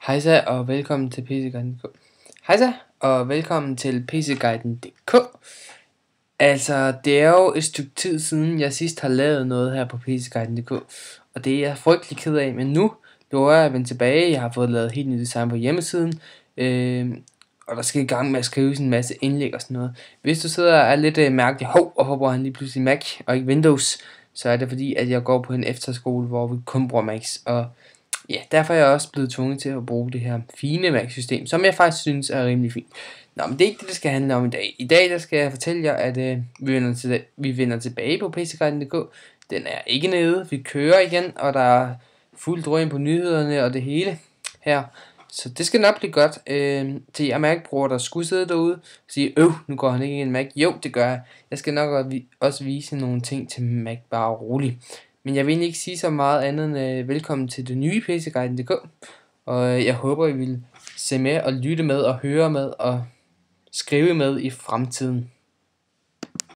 Hejsa og velkommen til PCguiden.dk. Hejsa og velkommen til PCguiden.dk. Altså, det er jo et stykke tid siden, jeg sidst har lavet noget her på PCguiden.dk, og det er jeg frygtelig ked af, men nu lover jeg at vende tilbage. Jeg har fået lavet helt nyt design på hjemmesiden, og der skal i gang med at skrive en masse indlæg og sådan noget. Hvis du sidder og er lidt mærkelig, hvorfor bruger han lige pludselig Mac og ikke Windows, så er det fordi, at jeg går på en efterskole, hvor vi kun bruger Macs, og ja, derfor er jeg også blevet tvunget til at bruge det her fine Mac-system, som jeg faktisk synes er rimelig fint. Nå, men det er ikke det, det skal handle om i dag. I dag der skal jeg fortælle jer, at vi vender tilbage på PCguiden.dk. Den er ikke nede, vi kører igen, og der er fuldt drøm på nyhederne og det hele her. Så det skal nok blive godt til jer Mac-brugere, der skulle sidde derude og sige, nu går han ikke i en Mac. Jo, det gør jeg. Jeg skal nok også vise nogle ting til Mac, bare roligt. Men jeg vil ikke sige så meget andet end velkommen til det nye PCguiden.dk. Og jeg håber, I vil se med og lytte med og høre med og skrive med i fremtiden.